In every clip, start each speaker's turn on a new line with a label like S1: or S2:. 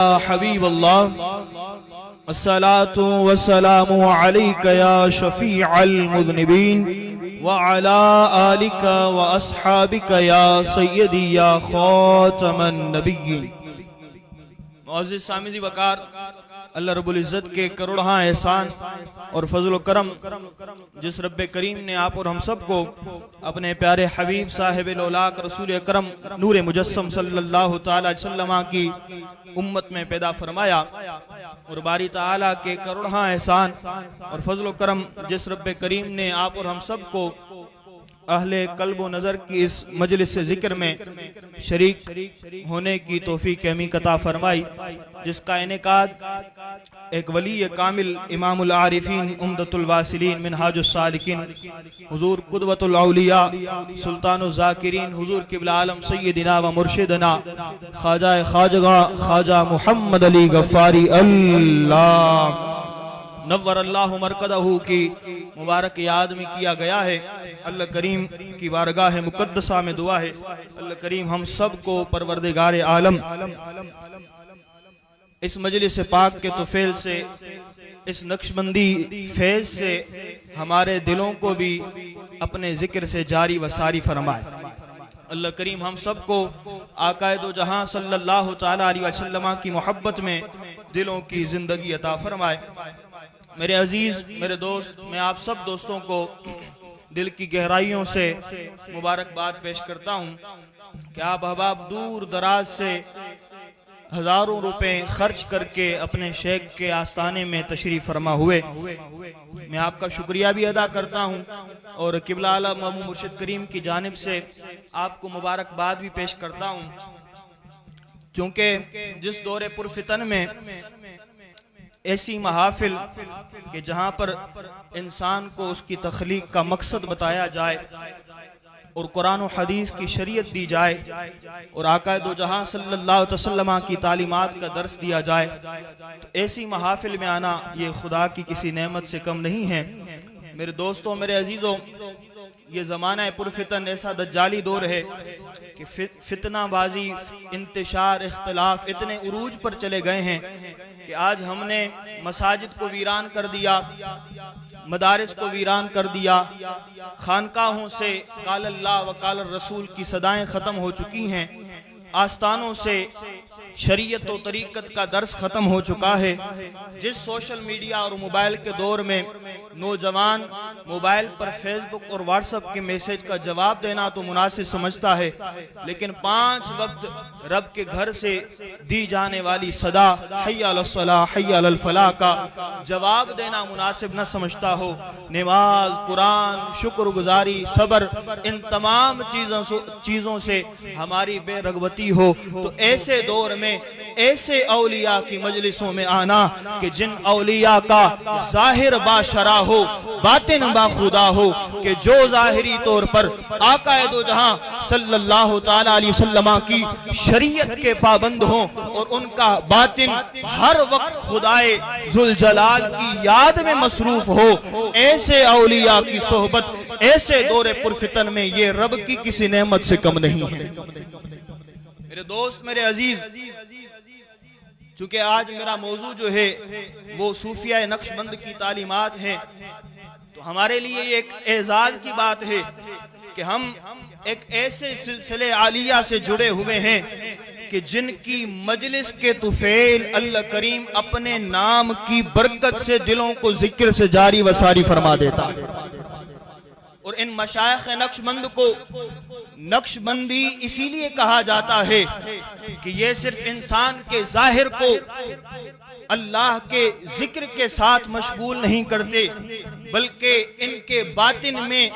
S1: हबीब अल्लाह अस्सलातु वस्सलामु अलैका या शफीअल मुज़निबीन व अला आलिका व अस्हाबिका या सय्यदी या खातमन नबिय्यीन। मुअज़्ज़िज़ सामिदी वकार, अल्लाह रब्बुल इज़्ज़त के करोड़हा एहसान और फजल करम जिस रब्बे करीम ने आप और हम सब को अपने प्यारे हबीब साहिब औलाक रसूल अकरम नूर मुजस्सम सल्लल्लाहु तआला अलैहि वसल्लम की उम्मत में पैदा फरमाया, और बारी ताला के करोड़हा एहसान और फजल करम जिस रब्बे करीम ने आप और हम सब को अहले कल्ब व नज़र की इस मजलिस से जिक्र में शरीक होने की तौफीक अमीन अता फरमाई, जिसका इनेकाद एक वली कामिल इमामुल आरिफीन उम्दतुल वासिलीन मिनहाजुस सालिकीन हुजूर कुदवतुल औलिया सुल्तानुल ज़ाकिरीन हुजूर किबला आलम सय्यदिना व मुर्शिदना ख्वाजा मुहम्मद अली गफ्फारी अल्लाह नव्वर अल्लाहु मरकदहू की मुबारक याद में किया गया है। अल्लाह करीम की बारगाह मुकद्दसा में दुआ है, अल्लाह करीम हम सब को परवरदिगार आलम इस मजलिस पाक के तुफैल से, इस नक्शबंदी फैज से हमारे दिलों को भी अपने जिक्र से जारी व सारी फरमाए। अल्लाह करीम हम सब को आकाए दो जहां सल्लल्लाहु तआला अलैहि वसल्लम की मोहब्बत में दिलों की जिंदगी अता फरमाए। मेरे अजीज, मेरे दोस्त, मैं आप सब दोस्तों को दिल की गहराइयों से मुबारकबाद पेश करता हूँ कि आप अहबाब दूर दराज से हजारों रुपए खर्च करके अपने शेख के आस्थाने में तशरीफ फरमा हुए। मैं आपका शुक्रिया भी अदा करता हूँ और किबला आलम अबू मुर्शिद करीम की जानिब से आपको मुबारकबाद भी पेश करता हूँ, क्योंकि जिस दौरे पुरफितन में ऐसी महाफिल कि जहाँ पर इंसान को उसकी तख्लीक का मकसद बताया जाए और कुरान और हदीस की शरीयत दी जाए और आका दो जहां सल्लल्लाहु अलैहि वसल्लम की तालीमात का दर्स दिया जाए, तो ऐसी महाफिल में आना ये खुदा की किसी नेमत से कम नहीं है। मेरे दोस्तों, मेरे अजीजों, ये ज़माना पुरफितन ऐसा दज्जाली दौर है कि फितनाबाजी, इंतशार, इख्तिलाफ इतने उरूज पर चले गए हैं कि आज हमने मसाजिद को वीरान कर दिया, मदारिस को वीरान कर दिया, खानकाहों से काल अल्लाह व काल रसूल की सदाएं ख़त्म हो चुकी हैं, आस्थानों से शरीयत और तरीक़त का दर्स ख़त्म हो चुका है। जिस सोशल मीडिया और मोबाइल के दौर में नौजवान मोबाइल पर फेसबुक और व्हाट्सएप के मैसेज का जवाब देना तो मुनासिब समझता है, लेकिन 5 वक्त रब के घर से दी जाने वाली सदा हय्या अलस सलाह हय्या अलल फलाह का जवाब देना मुनासिब न समझता हो। नमाज, कुरान, शुक्रगुजारी, सब्र, इन तमाम चीज़ों से हमारी बेरगबती हो, तो ऐसे दौर में ऐसे औलिया की मजलिसों में आना कि जिन औलिया का जाहिर बाशरा हो, बातिन बाखुदा हो, कि जो जाहिरी तौर पर आकाए दो जहां सल्लल्लाहु तआला अलैहि वसल्लम की शरीयत के पाबंद हो और उनका बातिन हर वक्त खुदाए जुल जलाल की याद में मसरूफ हो, ऐसे औलिया की सोहबत ऐसे दौरे पुरफितन में ये रब की किसी नेमत से कम नहीं है। मेरे दोस्त, मेरे अजीज, चूंकि आज मेरा मौजू जो है वो सूफिया नक्शबंद की तालीमात है, तो हमारे लिए एक एजाज की बात है कि हम एक ऐसे सिलसिले आलिया से जुड़े हुए हैं कि जिनकी मजलिस के तुफैल अल्लाह करीम अपने नाम की बरकत से दिलों को जिक्र से जारी व सारी फरमा देता है। और इन मशाइख नक्शबंद को नक्शबंदी इसीलिए कहा जाता है कि ये सिर्फ इंसान के जाहिर को अल्लाह के जिक्र के साथ मशगूल नहीं करते, बल्कि इनके बातिन में,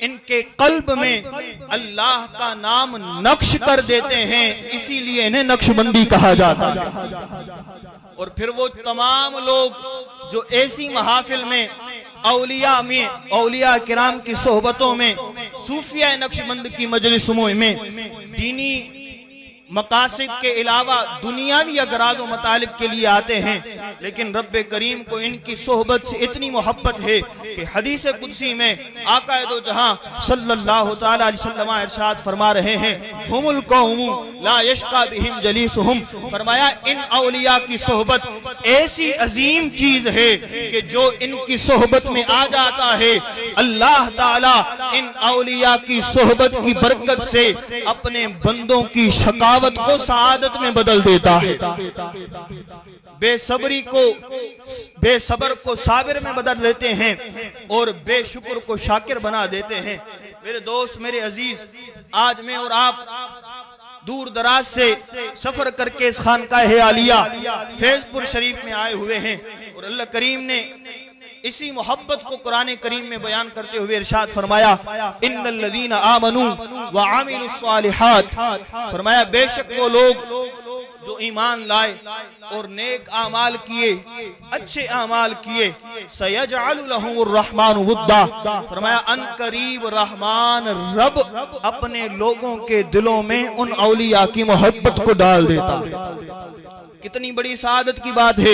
S1: इनके कल्ब में अल्लाह का नाम नक्श कर देते हैं, इसीलिए इन्हें नक्शबंदी कहा जाता है। और फिर वो तमाम लोग जो ऐसी महाफिल में औलिया किराम की सोहबतों में, सूफिया नक्शबंद की मजलिसों में दीनी मकासिद के अलावा दुनियावी अगराज व मतालिब के लिए आते हैं, लेकिन रब्बे करीम को इनकी सोहबत से इतनी मोहब्बत है कि हदीस कुदसी में आका दो जहां सल्लल्लाहु तआला अलैहि वसल्लम इरशाद फरमा रहे हैं, हुमुल कौमु ला यशका बिहिम जलीसुहुम, फरमाया इन औलिया की सोहबत ऐसी अजीम चीज है कि जो इनकी सोहबत में आ जाता है, अल्लाह ताला इन औलिया की सोहबत की बरकत से अपने बंदों की शकावत को सआदत में बदल देता है, बेसब्री को बेसब्र को साबिर में बदल देते हैं और बेशुक्र को शाकिर बना देते हैं। मेरे दोस्त, मेरे अजीज, आज मैं और आप दूर दराज से सफर करके इस खानकाह आलिया फैजपुर शरीफ में आए हुए हैं और अल्लाह करीम ने इसी मोहब्बत को कुरान करीम में बयान करते हुए इरशाद फरमाया, इन्नल्लज़ीना आमनू व आमिलुस्सालिहात, फरमाया बेशक वो लोग जो ईमान लाए और नेक आमाल किए, अच्छे आमाल किए, सयजअलु लहुमुर रहमानु वुद्दा, फरमाया अन करीब रहमान रब अपने लोगों के दिलों में उन औलिया की मोहब्बत को डाल देता है। कितनी बड़ी सादत की बात है।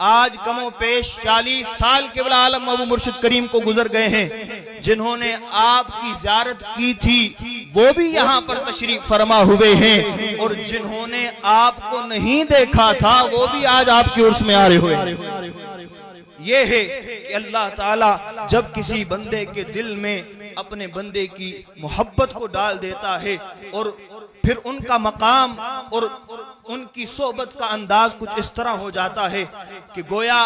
S1: आज कमो पेश 40 साल के बला आलम अबू मुर्शिद करीम को गुजर गए हैं, जिन्होंने आपकी ज़ियारत की थी वो भी यहाँ पर तशरीफ फरमा हुए हैं, और जिन्होंने आपको नहीं देखा था वो भी आज आपके उर्स में आ रहे हुए। ये है कि अल्लाह ताला जब किसी बंदे के दिल में अपने बंदे की मोहब्बत को डाल देता है और फिर उनका मकाम और उनकी सोहबत का अंदाज कुछ इस तरह हो जाता है कि गोया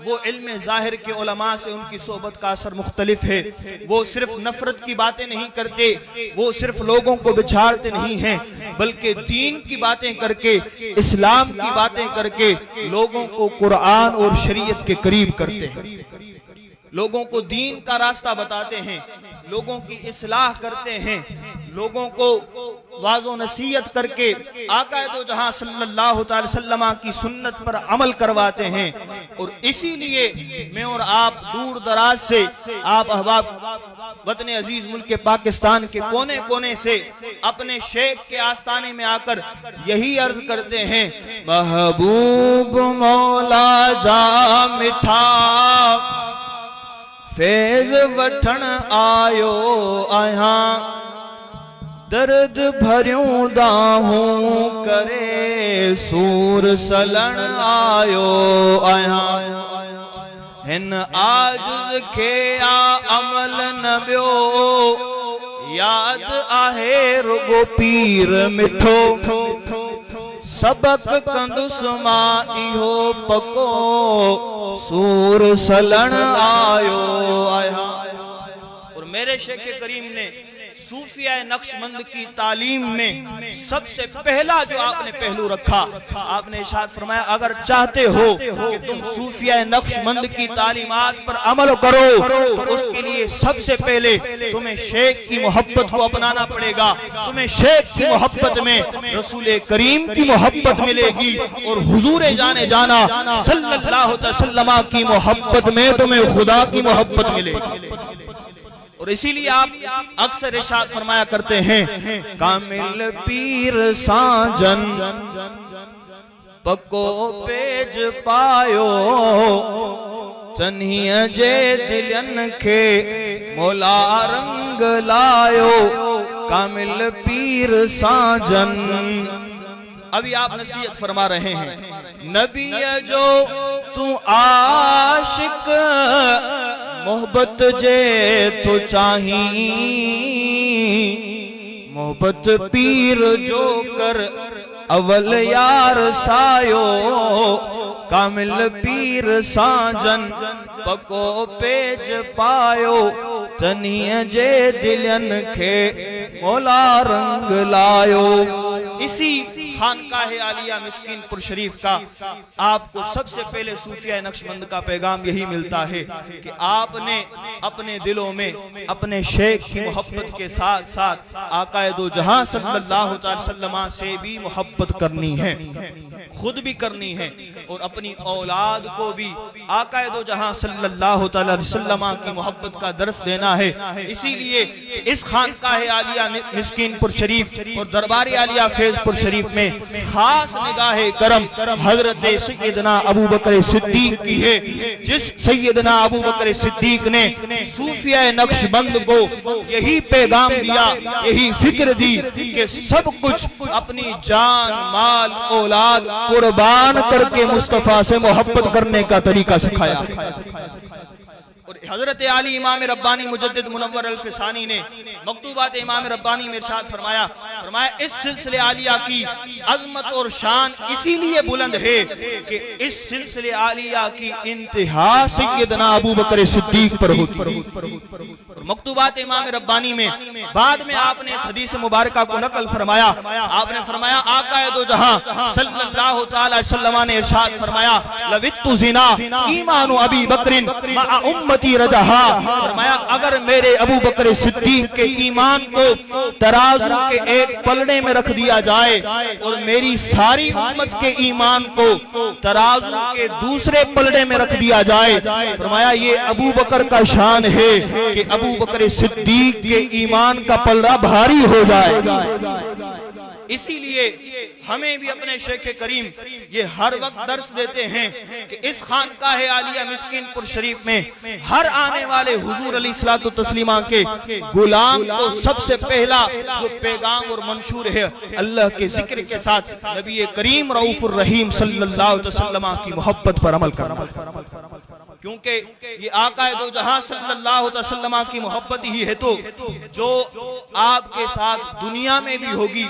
S1: वो इल्म ज़ाहिर के उलमा से उनकी सोहबत का असर मुख्तलिफ है। वो सिर्फ नफरत की बातें नहीं करते, वो सिर्फ लोगों को बिछाड़ते नहीं हैं, बल्कि दीन की बातें करके, इस्लाम की बातें करके लोगों को कुरान और शरीयत के करीब करते हैं, लोगों को दीन का रास्ता बताते हैं, लोगों की इस्लाह करते हैं, लोगों को वाज़ो नसीहत करके आका दो जहां सल्लल्लाहु अलैहि वसल्लम की सुन्नत पर अमल करवाते हैं। और इसीलिए मैं और आप दूर दराज से, आप अहबाब वतन अजीज मुल्क पाकिस्तान के कोने कोने से अपने शेख के आस्थाने में आकर यही अर्ज करते हैं, महबूब मौला जा मिठा फैज वठण आयो आया, दर्द भरियों दाहूं करे सूर सलण आयो आया, हिन आजुज़ खे आ अमल न बियो, याद आहे रुगो पीर मिठो, सबक कंदुस मां इहो पको सूर सलण आयो आया। और मेरे शेख करीम ने सूफिया नक्शबंद की तालीम में सबसे पहला जो आपने पहलू रखा, आपने इरशाद फरमाया अगर चाहते हो कि तुम सूफिया नक्शबंद की तालीमात पर अमल करो तो उसके लिए सबसे पहले तुम्हें शेख की मोहब्बत को अपनाना पड़ेगा। तुम्हें शेख की मोहब्बत में रसूल करीम की मोहब्बत मिलेगी और हुजूर जाने जाना सल्लल्लाहु अलैहि वसल्लम की मोहब्बत में तुम्हें खुदा की मोहब्बत मिलेगी। और इसीलिए आप अक्सर इरशाद फरमाया करते हैं, कामिल पीर साजन पको पेज पायो, चन्हीअ जे दिलन के मौला रंग लायो, कामिल पीर साजन। अभी आप नसीहत फरमा रहे हैं, नबी जो तू आशिक मोहब्बत जे तो चाही, मोहब्बत पीर जो कर अवल यार सायो, कामिल पीर साजन पको पेज पायो, तनीअ जे दिलन खे मौला रंग लायो। इसी खानकाह आलिया मिस्कीनपुर शरीफ का आपको सबसे पहले सूफिया नक्शबंद का पैगाम यही मिलता है कि आपने अपने दिलों में अपने शेख की मोहब्बत के साथ साथ आकाए दो जहां सल्लल्लाहु अलैहि वसल्लम से भी मोहब्बत करनी है, खुद भी करनी है और अपनी औलाद को भी आकाए दो जहां सल्लल्लाहु अलैहि वसल्लम की मोहब्बत का दर्स देना है। इसीलिए इस खानकाह आलिया आलिया मिस्कीनपुर शरीफ और दरबार आलिया फैजपुर शरीफ में खास निगाह करम हजरत सैयदना अबू बकर सिद्दीक की है। जिस सैयदना अबू बकर सिद्दीक ने सूफिया नक्शबंद को यही पैगाम दिया, यही फिक्र दी कि सब कुछ अपनी जान माल औलाद कुर्बान करके मुस्तफा से मोहब्बत करने का तरीका सिखाया। और हजरत आली इमाम रब्बानी मुजद्दिद मुनव्वर अल-फिसानी ने मकतूबात इमाम रब्बानी में इरशाद फरमाया इस सिलसिले आलिया की अजमत और शान इसीलिए बुलंद है कि इस सिलसिले आलिया की इंतहा सैयदना अबू बकर सिद्दीक पर होती है। और मकतूबात इमाम रब्बानी में बाद में आपने इस हदीस मुबारक को नकल फरमाया। आपने फरमाया आकाए दो जहां सल्लल्लाहु तआला अलैहि वसल्लम ने इरशाद फरमाया लवित्तु ज़िना ईमानु अबी बकरिन मा उम्मती रजहा। फरमाया अगर मेरे अबू बकर सिद्दीक के ईमान को तराजू के एक पलड़े में रख दिया जाए और मेरी सारी उम्मत के ईमान को तराजू के दूसरे पलड़े में रख दिया जाए, फरमाया ये अबू बकर का शान है कि अबू बकर सिद्दीक के ईमान का पलड़ा भारी हो जाए। इसीलिए हमें भी अपने शेख करीम ये हर वक्त दर्स देते हैं कि इस खानकाह आलिया मिस्कीनपुर शरीफ में हर आने वाले हुजूर अलैहिस्सलातु तस्लीमा के गुलाम को सबसे पहला जो पैगाम और मंशूर है अल्लाह के जिक्र के साथ नबी करीम रऊफुर रहीम सल्लल्लाहु अलैहि वसल्लम की मोहब्बत पर अमल करना, क्योंकि ये आकाए दो जहां सल्लल्लाहु अलैहि वसल्लम की मोहब्बत ही है तो जो आपके साथ दुनिया में भी होगी,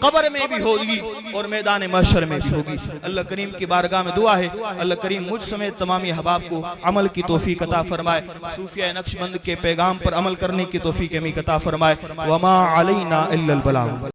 S1: कब्र में भी होगी और मैदान महशर में भी होगी। अल्लाह करीम की बारगाह में दुआ है अल्लाह करीम मुझ समेत तमामी अहबाब को अमल की तौफीक अता फरमाए, सूफिया नक्शबंद के पैगाम पर अमल करने की तौफीक हमें अता फरमाए। वमा अलैना इल्लल बलाग।